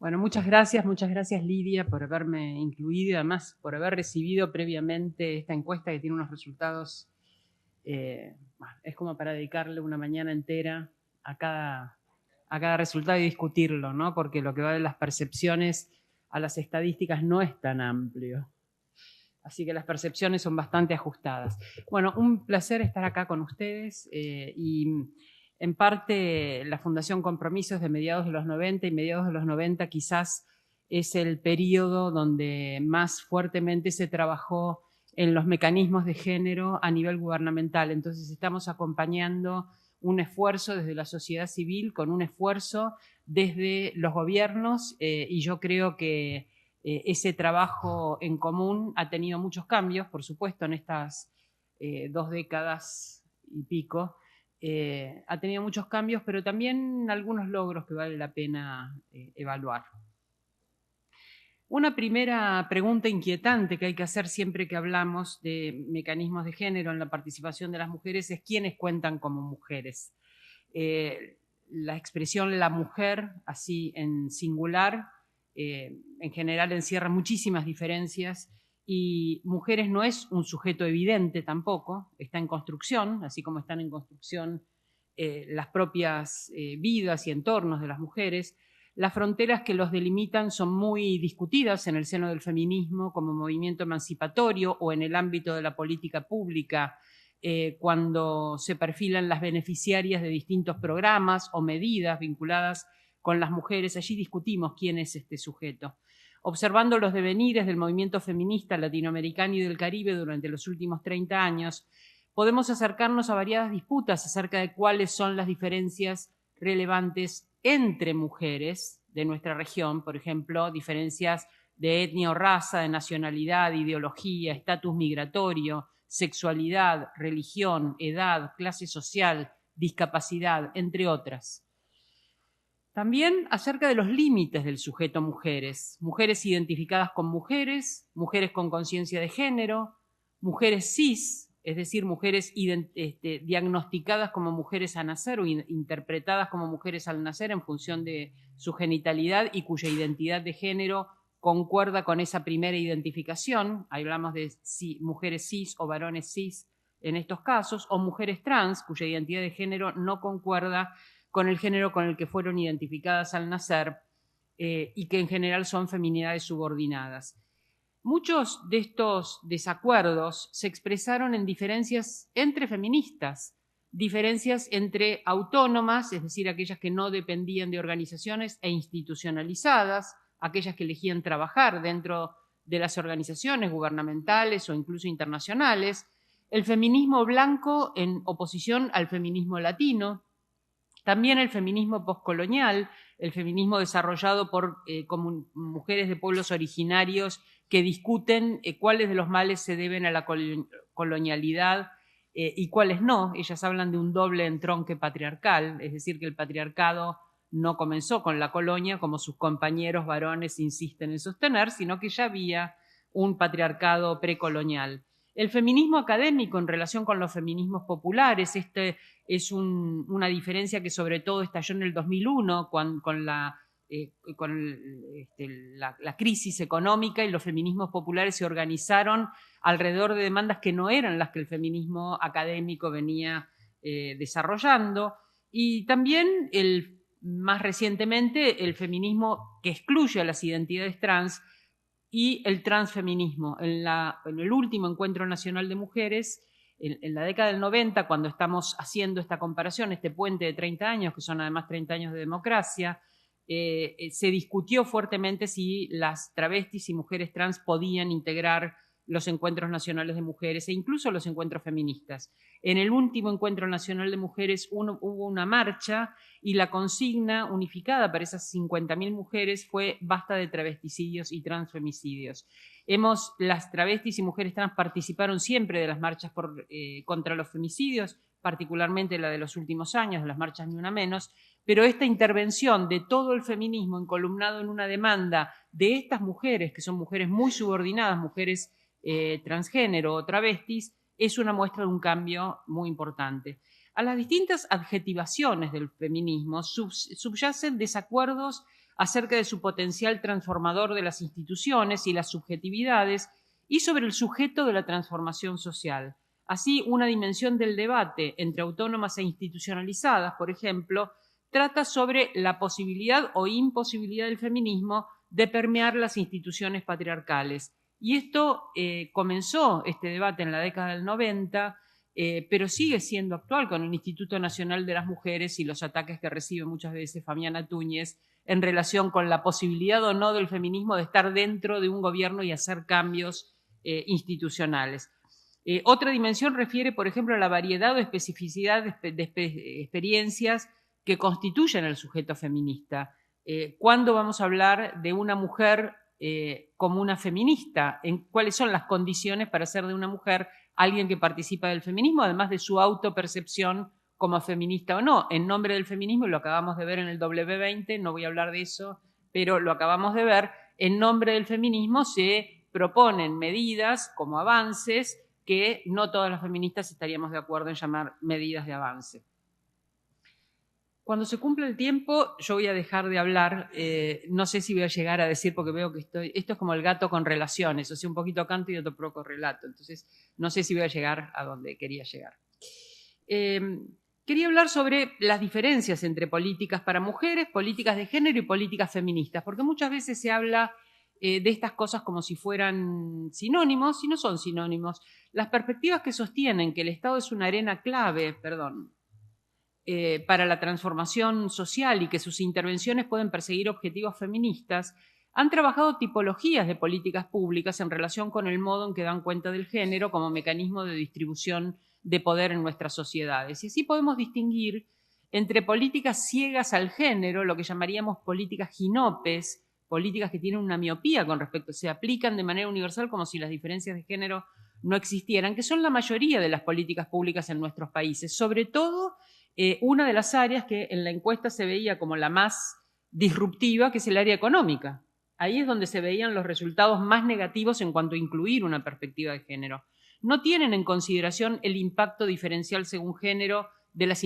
Bueno, muchas gracias Lidia por haberme incluido y además por haber recibido previamente esta encuesta que tiene unos resultados, es como para dedicarle una mañana entera a cada resultado y discutirlo, ¿no? Porque lo que va de las percepciones a las estadísticas no es tan amplio. Así que las percepciones son bastante ajustadas. Bueno, un placer estar acá con ustedes y en parte la Fundación Compromisos de mediados de los 90 y mediados de los 90 quizás es el periodo donde más fuertemente se trabajó en los mecanismos de género a nivel gubernamental. Entonces estamos acompañando un esfuerzo desde la sociedad civil con un esfuerzo desde los gobiernos y yo creo que ese trabajo en común ha tenido muchos cambios, por supuesto, en estas 2 décadas y pico. Ha tenido muchos cambios, pero también algunos logros que vale la pena evaluar. Una primera pregunta inquietante que hay que hacer siempre que hablamos de mecanismos de género en la participación de las mujeres es quiénes cuentan como mujeres. La expresión la mujer, así en singular, en general encierra muchísimas diferencias y mujeres no es un sujeto evidente tampoco, está en construcción, así como están en construcción las propias vidas y entornos de las mujeres. Las fronteras que los delimitan son muy discutidas en el seno del feminismo como movimiento emancipatorio o en el ámbito de la política pública, cuando se perfilan las beneficiarias de distintos programas o medidas vinculadas con las mujeres. Allí discutimos quién es este sujeto. Observando los devenires del movimiento feminista latinoamericano y del Caribe durante los últimos 30 años, podemos acercarnos a variadas disputas acerca de cuáles son las diferencias relevantes entre mujeres de nuestra región, por ejemplo, diferencias de etnia o raza, de nacionalidad, ideología, estatus migratorio, sexualidad, religión, edad, clase social, discapacidad, entre otras. También acerca de los límites del sujeto mujeres, mujeres identificadas con mujeres, mujeres con conciencia de género, mujeres cis, es decir, mujeres diagnosticadas como mujeres a nacer o interpretadas como mujeres al nacer en función de su genitalidad y cuya identidad de género concuerda con esa primera identificación. Ahí hablamos de mujeres cis o varones cis en estos casos, o mujeres trans cuya identidad de género no concuerda con el género con el que fueron identificadas al nacer y que en general son feminidades subordinadas. Muchos de estos desacuerdos se expresaron en diferencias entre feministas, diferencias entre autónomas, es decir, aquellas que no dependían de organizaciones, e institucionalizadas, aquellas que elegían trabajar dentro de las organizaciones gubernamentales o incluso internacionales, el feminismo blanco en oposición al feminismo latino, también el feminismo postcolonial, el feminismo desarrollado por mujeres de pueblos originarios que discuten cuáles de los males se deben a la colonialidad y cuáles no. Ellas hablan de un doble entronque patriarcal, es decir, que el patriarcado no comenzó con la colonia, como sus compañeros varones insisten en sostener, sino que ya había un patriarcado precolonial. El feminismo académico en relación con los feminismos populares, es una diferencia que sobre todo estalló en el 2001 con la crisis económica, y los feminismos populares se organizaron alrededor de demandas que no eran las que el feminismo académico venía desarrollando. Y también más recientemente el feminismo que excluye a las identidades trans y el transfeminismo. En el último Encuentro Nacional de Mujeres, en la década del 90, cuando estamos haciendo esta comparación, este puente de 30 años, que son además 30 años de democracia, se discutió fuertemente si las travestis y mujeres trans podían integrar los encuentros nacionales de mujeres e incluso los encuentros feministas. En el último Encuentro Nacional de Mujeres hubo una marcha y la consigna unificada para esas 50.000 mujeres fue basta de travesticidios y transfemicidios. Las travestis y mujeres trans participaron siempre de las marchas contra los femicidios, particularmente la de los últimos años, de las marchas Ni Una Menos, pero esta intervención de todo el feminismo encolumnado en una demanda de estas mujeres, que son mujeres muy subordinadas, mujeres transgénero o travestis, es una muestra de un cambio muy importante. A las distintas adjetivaciones del feminismo subyacen desacuerdos acerca de su potencial transformador de las instituciones y las subjetividades y sobre el sujeto de la transformación social. Así, una dimensión del debate entre autónomas e institucionalizadas, por ejemplo, trata sobre la posibilidad o imposibilidad del feminismo de permear las instituciones patriarcales. Y esto comenzó, este debate, en la década del 90, pero sigue siendo actual con el Instituto Nacional de las Mujeres y los ataques que recibe muchas veces Fabiana Túñez en relación con la posibilidad o no del feminismo de estar dentro de un gobierno y hacer cambios institucionales. Otra dimensión refiere, por ejemplo, a la variedad o especificidad de experiencias que constituyen el sujeto feminista. ¿Cuándo vamos a hablar de una mujer como una feminista? ¿Cuáles son las condiciones para ser de una mujer alguien que participa del feminismo, además de su autopercepción como feminista o no? En nombre del feminismo, lo acabamos de ver en el W20, no voy a hablar de eso, pero lo acabamos de ver, en nombre del feminismo se proponen medidas como avances que no todas las feministas estaríamos de acuerdo en llamar medidas de avance. Cuando se cumpla el tiempo, yo voy a dejar de hablar, no sé si voy a llegar a decir, porque veo que esto es como el gato con relaciones, o sea, un poquito canto y otro poco relato, entonces no sé si voy a llegar a donde quería llegar. Quería hablar sobre las diferencias entre políticas para mujeres, políticas de género y políticas feministas, porque muchas veces se habla de estas cosas como si fueran sinónimos, y no son sinónimos. Las perspectivas que sostienen que el Estado es una arena clave, para la transformación social y que sus intervenciones pueden perseguir objetivos feministas, han trabajado tipologías de políticas públicas en relación con el modo en que dan cuenta del género como mecanismo de distribución de poder en nuestras sociedades. Y así podemos distinguir entre políticas ciegas al género, lo que llamaríamos políticas ginopes, políticas que tienen una miopía con respecto, se aplican de manera universal como si las diferencias de género no existieran, que son la mayoría de las políticas públicas en nuestros países, sobre todo una de las áreas que en la encuesta se veía como la más disruptiva, que es el área económica. Ahí es donde se veían los resultados más negativos en cuanto a incluir una perspectiva de género. No tienen en consideración el impacto diferencial según género de las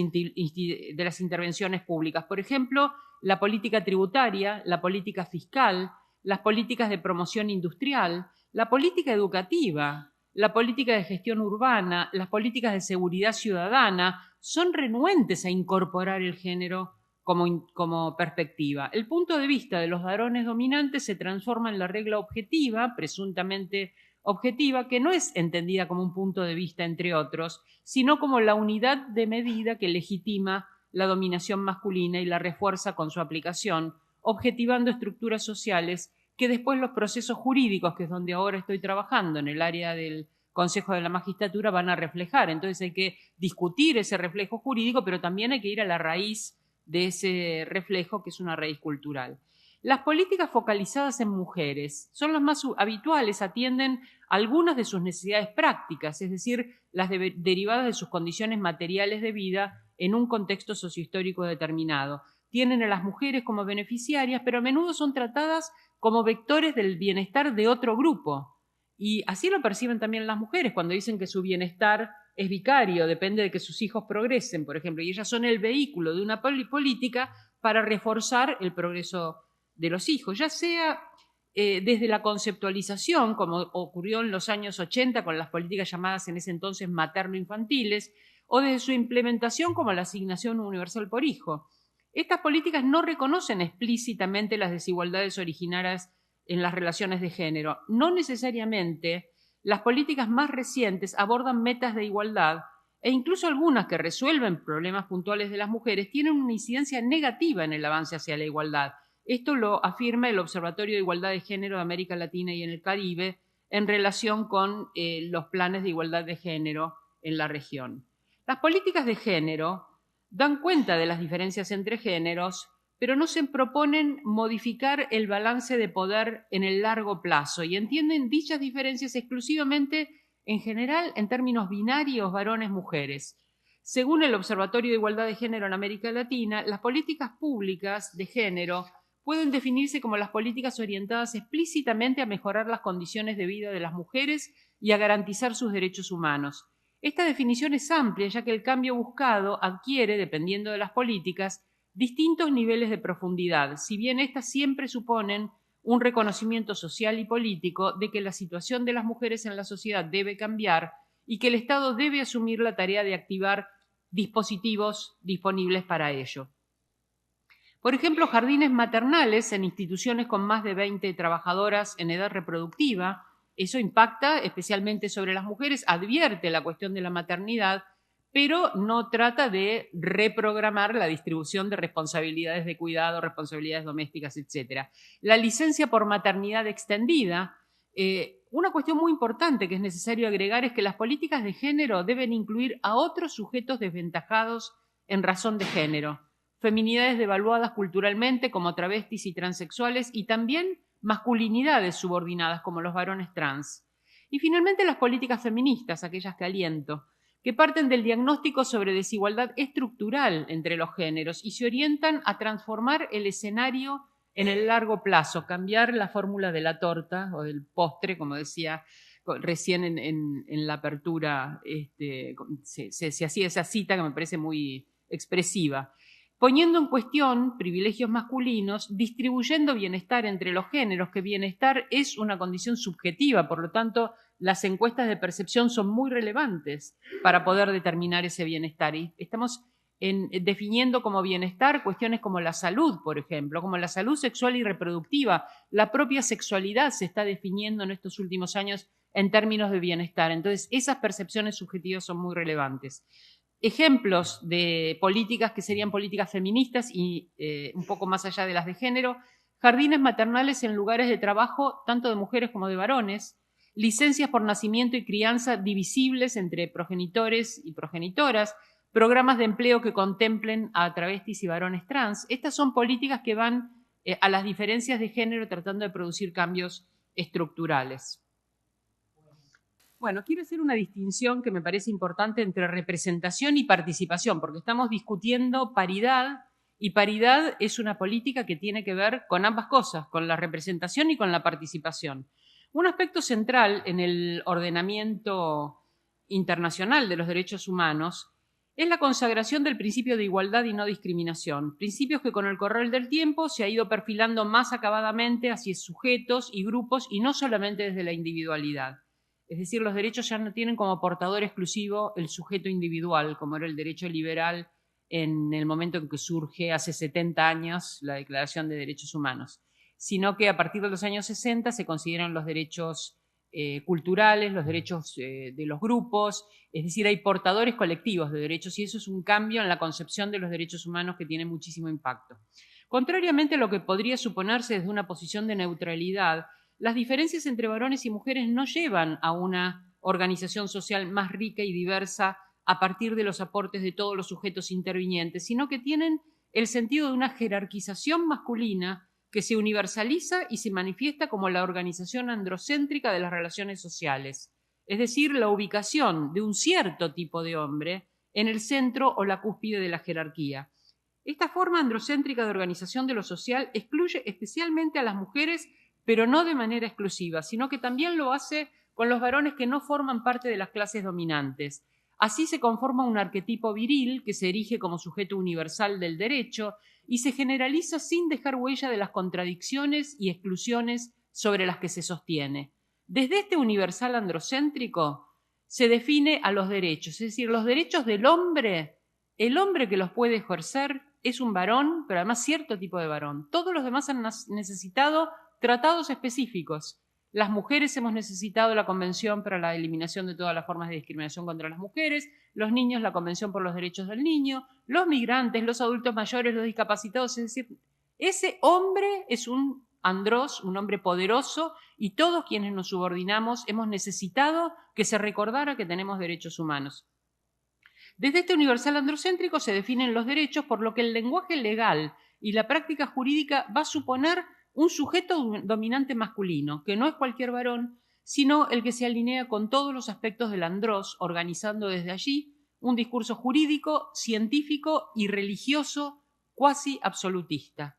intervenciones públicas. Por ejemplo, la política tributaria, la política fiscal, las políticas de promoción industrial, la política educativa, la política de gestión urbana, las políticas de seguridad ciudadana, son renuentes a incorporar el género como perspectiva. El punto de vista de los varones dominantes se transforma en la regla objetiva, presuntamente objetiva, que no es entendida como un punto de vista entre otros, sino como la unidad de medida que legitima la dominación masculina y la refuerza con su aplicación, objetivando estructuras sociales que después los procesos jurídicos, que es donde ahora estoy trabajando en el área del Consejo de la Magistratura, van a reflejar. Entonces hay que discutir ese reflejo jurídico, pero también hay que ir a la raíz de ese reflejo, que es una raíz cultural. Las políticas focalizadas en mujeres son las más habituales, atienden algunas de sus necesidades prácticas, es decir, las derivadas de sus condiciones materiales de vida en un contexto sociohistórico determinado. Tienen a las mujeres como beneficiarias, pero a menudo son tratadas como vectores del bienestar de otro grupo. Y así lo perciben también las mujeres cuando dicen que su bienestar es vicario, depende de que sus hijos progresen, por ejemplo, y ellas son el vehículo de una política para reforzar el progreso de los hijos, ya sea desde la conceptualización, como ocurrió en los años 80 con las políticas llamadas en ese entonces materno-infantiles, o desde su implementación como la asignación universal por hijo. Estas políticas no reconocen explícitamente las desigualdades originarias en las relaciones de género. No necesariamente las políticas más recientes abordan metas de igualdad e incluso algunas que resuelven problemas puntuales de las mujeres tienen una incidencia negativa en el avance hacia la igualdad. Esto lo afirma el Observatorio de Igualdad de Género de América Latina y en el Caribe en relación con los planes de igualdad de género en la región. Las políticas de género dan cuenta de las diferencias entre géneros, pero no se proponen modificar el balance de poder en el largo plazo y entienden dichas diferencias exclusivamente, en general, en términos binarios varones-mujeres. Según el Observatorio de Igualdad de Género en América Latina, las políticas públicas de género pueden definirse como las políticas orientadas explícitamente a mejorar las condiciones de vida de las mujeres y a garantizar sus derechos humanos. Esta definición es amplia, ya que el cambio buscado adquiere, dependiendo de las políticas, distintos niveles de profundidad, si bien éstas siempre suponen un reconocimiento social y político de que la situación de las mujeres en la sociedad debe cambiar y que el Estado debe asumir la tarea de activar dispositivos disponibles para ello. Por ejemplo, jardines maternales en instituciones con más de 20 trabajadoras en edad reproductiva. Eso impacta especialmente sobre las mujeres, advierte la cuestión de la maternidad, pero no trata de reprogramar la distribución de responsabilidades de cuidado, responsabilidades domésticas, etc. La licencia por maternidad extendida, una cuestión muy importante que es necesario agregar es que las políticas de género deben incluir a otros sujetos desventajados en razón de género, feminidades devaluadas culturalmente como travestis y transexuales y también masculinidades subordinadas como los varones trans. Y finalmente las políticas feministas, aquellas que aliento, que parten del diagnóstico sobre desigualdad estructural entre los géneros y se orientan a transformar el escenario en el largo plazo, cambiar la fórmula de la torta o del postre, como decía recién en la apertura, se hacía esa cita que me parece muy expresiva, poniendo en cuestión privilegios masculinos, distribuyendo bienestar entre los géneros, que bienestar es una condición subjetiva, por lo tanto, las encuestas de percepción son muy relevantes para poder determinar ese bienestar. Y estamos definiendo como bienestar cuestiones como la salud, por ejemplo, como la salud sexual y reproductiva. La propia sexualidad se está definiendo en estos últimos años en términos de bienestar. Entonces, esas percepciones subjetivas son muy relevantes. Ejemplos de políticas que serían políticas feministas y un poco más allá de las de género: jardines maternales en lugares de trabajo tanto de mujeres como de varones, licencias por nacimiento y crianza divisibles entre progenitores y progenitoras, programas de empleo que contemplen a travestis y varones trans. Estas son políticas que van a las diferencias de género tratando de producir cambios estructurales. Bueno, quiero hacer una distinción que me parece importante entre representación y participación, porque estamos discutiendo paridad, y paridad es una política que tiene que ver con ambas cosas, con la representación y con la participación. Un aspecto central en el ordenamiento internacional de los derechos humanos es la consagración del principio de igualdad y no discriminación, principios que con el correr del tiempo se ha ido perfilando más acabadamente hacia sujetos y grupos y no solamente desde la individualidad. Es decir, los derechos ya no tienen como portador exclusivo el sujeto individual, como era el derecho liberal en el momento en que surge hace 70 años la Declaración de Derechos Humanos, sino que a partir de los años 60 se consideran los derechos culturales, los derechos de los grupos, es decir, hay portadores colectivos de derechos y eso es un cambio en la concepción de los derechos humanos que tiene muchísimo impacto. Contrariamente a lo que podría suponerse desde una posición de neutralidad, las diferencias entre varones y mujeres no llevan a una organización social más rica y diversa a partir de los aportes de todos los sujetos intervinientes, sino que tienen el sentido de una jerarquización masculina que se universaliza y se manifiesta como la organización androcéntrica de las relaciones sociales, es decir, la ubicación de un cierto tipo de hombre en el centro o la cúspide de la jerarquía. Esta forma androcéntrica de organización de lo social excluye especialmente a las mujeres, pero no de manera exclusiva, sino que también lo hace con los varones que no forman parte de las clases dominantes. Así se conforma un arquetipo viril que se erige como sujeto universal del derecho y se generaliza sin dejar huella de las contradicciones y exclusiones sobre las que se sostiene. Desde este universal androcéntrico se define a los derechos, es decir, los derechos del hombre, el hombre que los puede ejercer es un varón, pero además cierto tipo de varón. Todos los demás han necesitado tratados específicos. Las mujeres hemos necesitado la Convención para la eliminación de todas las formas de discriminación contra las mujeres, los niños la Convención por los Derechos del Niño, los migrantes, los adultos mayores, los discapacitados, es decir, ese hombre es un andros, un hombre poderoso, y todos quienes nos subordinamos hemos necesitado que se recordara que tenemos derechos humanos. Desde este universal androcéntrico se definen los derechos, por lo que el lenguaje legal y la práctica jurídica va a suponer un sujeto dominante masculino, que no es cualquier varón, sino el que se alinea con todos los aspectos del andros, organizando desde allí un discurso jurídico, científico y religioso cuasi absolutista.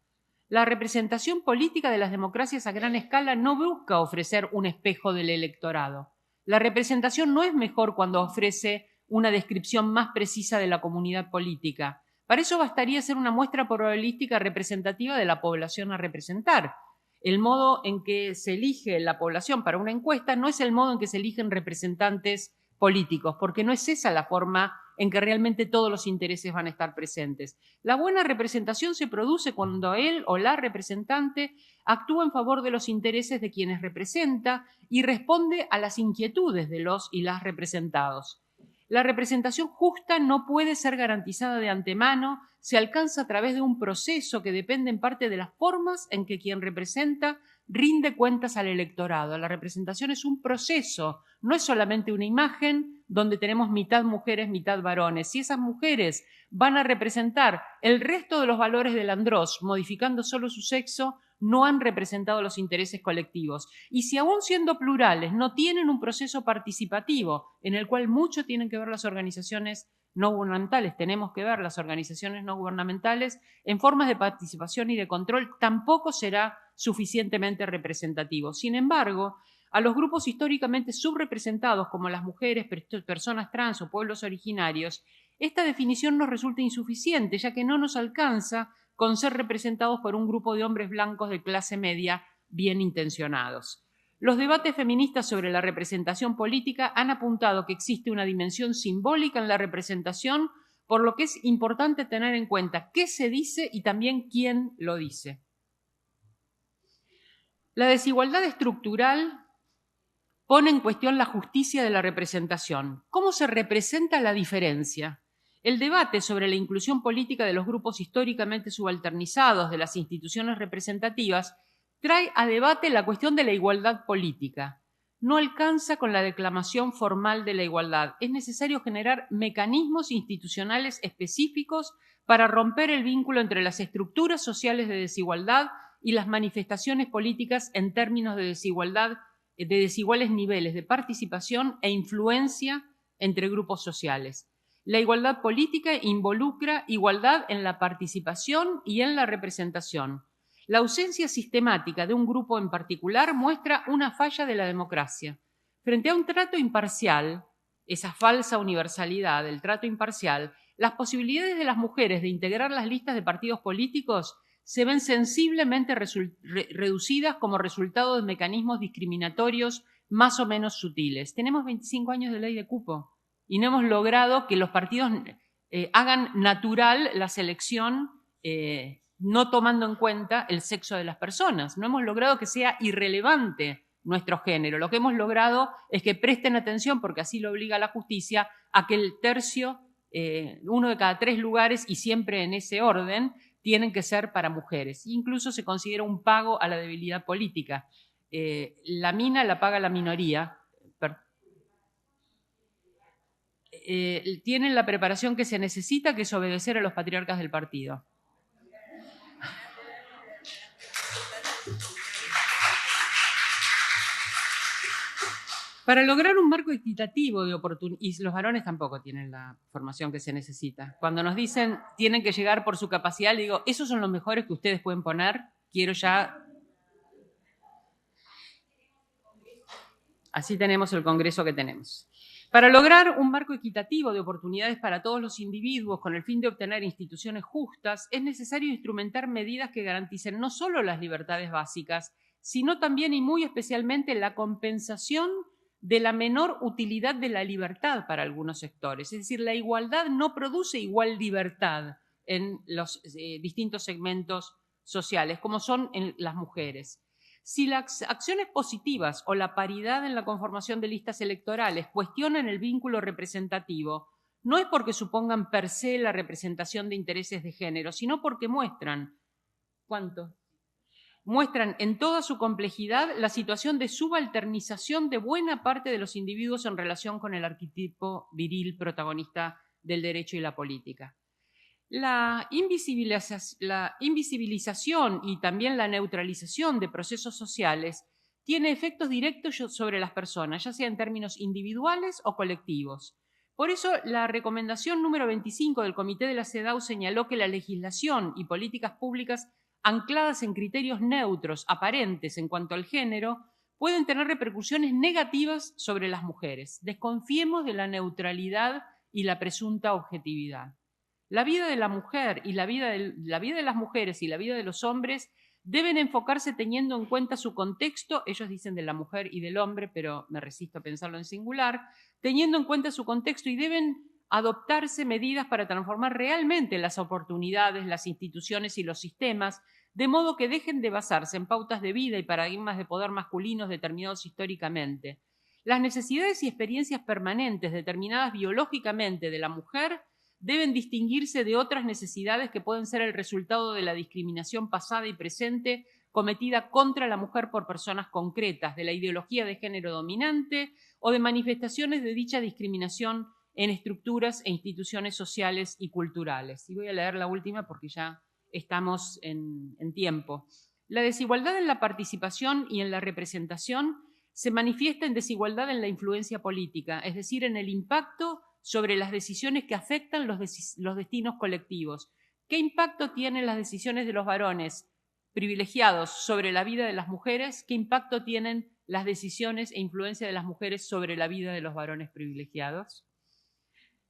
La representación política de las democracias a gran escala no busca ofrecer un espejo del electorado. La representación no es mejor cuando ofrece una descripción más precisa de la comunidad política. Para eso bastaría ser una muestra probabilística representativa de la población a representar. El modo en que se elige la población para una encuesta no es el modo en que se eligen representantes políticos, porque no es esa la forma en que realmente todos los intereses van a estar presentes. La buena representación se produce cuando él o la representante actúa en favor de los intereses de quienes representa y responde a las inquietudes de los y las representados. La representación justa no puede ser garantizada de antemano, se alcanza a través de un proceso que depende en parte de las formas en que quien representa rinde cuentas al electorado. La representación es un proceso, no es solamente una imagen donde tenemos mitad mujeres, mitad varones. Si esas mujeres van a representar el resto de los valores del andrós, modificando solo su sexo, no han representado los intereses colectivos. Y si aún siendo plurales no tienen un proceso participativo en el cual mucho tienen que ver las organizaciones no gubernamentales, tenemos que ver las organizaciones no gubernamentales en formas de participación y de control, tampoco será suficientemente representativo. Sin embargo, a los grupos históricamente subrepresentados como las mujeres, personas trans o pueblos originarios, esta definición nos resulta insuficiente, ya que no nos alcanza con ser representados por un grupo de hombres blancos de clase media bien intencionados. Los debates feministas sobre la representación política han apuntado que existe una dimensión simbólica en la representación, por lo que es importante tener en cuenta qué se dice y también quién lo dice. La desigualdad estructural pone en cuestión la justicia de la representación. ¿Cómo se representa la diferencia? El debate sobre la inclusión política de los grupos históricamente subalternizados de las instituciones representativas trae a debate la cuestión de la igualdad política. No alcanza con la declamación formal de la igualdad. Es necesario generar mecanismos institucionales específicos para romper el vínculo entre las estructuras sociales de desigualdad y las manifestaciones políticas en términos de desigualdad, de desiguales niveles de participación e influencia entre grupos sociales. La igualdad política involucra igualdad en la participación y en la representación. La ausencia sistemática de un grupo en particular muestra una falla de la democracia. Frente a un trato imparcial, esa falsa universalidad del trato imparcial, las posibilidades de las mujeres de integrar las listas de partidos políticos se ven sensiblemente reducidas como resultado de mecanismos discriminatorios más o menos sutiles. Tenemos 25 años de ley de cupo y no hemos logrado que los partidos hagan natural la selección no tomando en cuenta el sexo de las personas. No hemos logrado que sea irrelevante nuestro género. Lo que hemos logrado es que presten atención, porque así lo obliga la justicia, a que el tercio, 1 de cada 3 lugares, y siempre en ese orden, tienen que ser para mujeres. Incluso se considera un pago a la debilidad política. La mina la paga la minoría. Tienen la preparación que se necesita, que es obedecer a los patriarcas del partido. Para lograr un marco equitativo de oportunidades, y los varones tampoco tienen la formación que se necesita. Cuando nos dicen tienen que llegar por su capacidad, le digo, esos son los mejores que ustedes pueden poner, quiero ya. Así tenemos el Congreso que tenemos. Para lograr un marco equitativo de oportunidades para todos los individuos con el fin de obtener instituciones justas, es necesario instrumentar medidas que garanticen no solo las libertades básicas, sino también y muy especialmente la compensación de la menor utilidad de la libertad para algunos sectores. Es decir, la igualdad no produce igual libertad en los distintos segmentos sociales, como son en las mujeres. Si las acciones positivas o la paridad en la conformación de listas electorales cuestionan el vínculo representativo, no es porque supongan per se la representación de intereses de género, sino porque muestran, ¿cuánto? Muestran en toda su complejidad la situación de subalternización de buena parte de los individuos en relación con el arquetipo viril protagonista del derecho y la política. La invisibilización y también la neutralización de procesos sociales tiene efectos directos sobre las personas, ya sea en términos individuales o colectivos. Por eso, la recomendación número 25 del Comité de la CEDAW señaló que la legislación y políticas públicas ancladas en criterios neutros, aparentes en cuanto al género, pueden tener repercusiones negativas sobre las mujeres. Desconfiemos de la neutralidad y la presunta objetividad. La vida de la mujer y la vida de las mujeres y la vida de los hombres deben enfocarse teniendo en cuenta su contexto, ellos dicen de la mujer y del hombre, pero me resisto a pensarlo en singular, teniendo en cuenta su contexto, y deben adoptarse medidas para transformar realmente las oportunidades, las instituciones y los sistemas, de modo que dejen de basarse en pautas de vida y paradigmas de poder masculinos determinados históricamente. Las necesidades y experiencias permanentes determinadas biológicamente de la mujer deben distinguirse de otras necesidades que pueden ser el resultado de la discriminación pasada y presente cometida contra la mujer por personas concretas, de la ideología de género dominante o de manifestaciones de dicha discriminación en estructuras e instituciones sociales y culturales. Y voy a leer la última porque ya estamos en tiempo. La desigualdad en la participación y en la representación se manifiesta en desigualdad en la influencia política, es decir, en el impacto sobre las decisiones que afectan los destinos colectivos. ¿Qué impacto tienen las decisiones de los varones privilegiados sobre la vida de las mujeres? ¿Qué impacto tienen las decisiones e influencia de las mujeres sobre la vida de los varones privilegiados?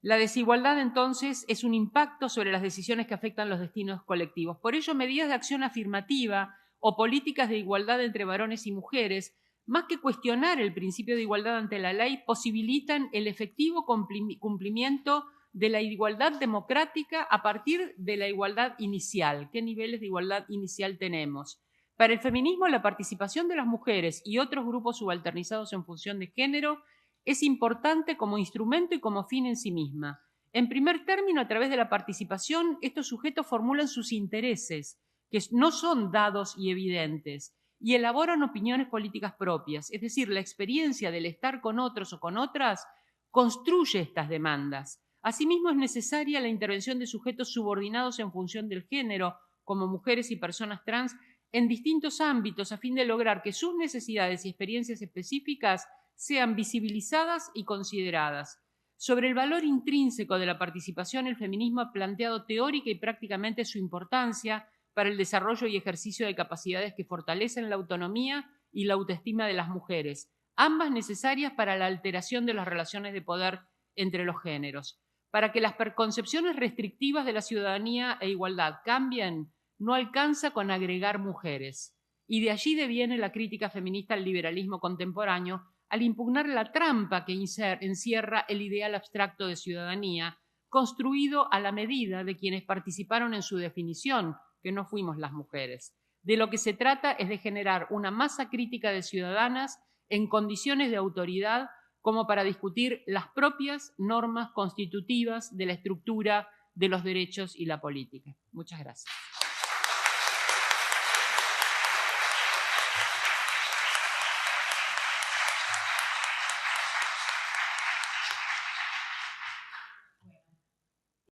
La desigualdad, entonces, es un impacto sobre las decisiones que afectan los destinos colectivos. Por ello, medidas de acción afirmativa o políticas de igualdad entre varones y mujeres, más que cuestionar el principio de igualdad ante la ley, posibilitan el efectivo cumplimiento de la igualdad democrática a partir de la igualdad inicial. ¿Qué niveles de igualdad inicial tenemos? Para el feminismo, la participación de las mujeres y otros grupos subalternizados en función de género es importante como instrumento y como fin en sí misma. En primer término, a través de la participación, estos sujetos formulan sus intereses, que no son dados y evidentes, y elaboran opiniones políticas propias, es decir, la experiencia del estar con otros o con otras construye estas demandas. Asimismo, es necesaria la intervención de sujetos subordinados en función del género, como mujeres y personas trans, en distintos ámbitos a fin de lograr que sus necesidades y experiencias específicas sean visibilizadas y consideradas. Sobre el valor intrínseco de la participación, el feminismo ha planteado teórica y prácticamente su importancia para el desarrollo y ejercicio de capacidades que fortalecen la autonomía y la autoestima de las mujeres, ambas necesarias para la alteración de las relaciones de poder entre los géneros. Para que las concepciones restrictivas de la ciudadanía e igualdad cambien, no alcanza con agregar mujeres. Y de allí deviene la crítica feminista al liberalismo contemporáneo, al impugnar la trampa que encierra el ideal abstracto de ciudadanía, construido a la medida de quienes participaron en su definición, que no fuimos las mujeres. De lo que se trata es de generar una masa crítica de ciudadanas en condiciones de autoridad como para discutir las propias normas constitutivas de la estructura de los derechos y la política. Muchas gracias.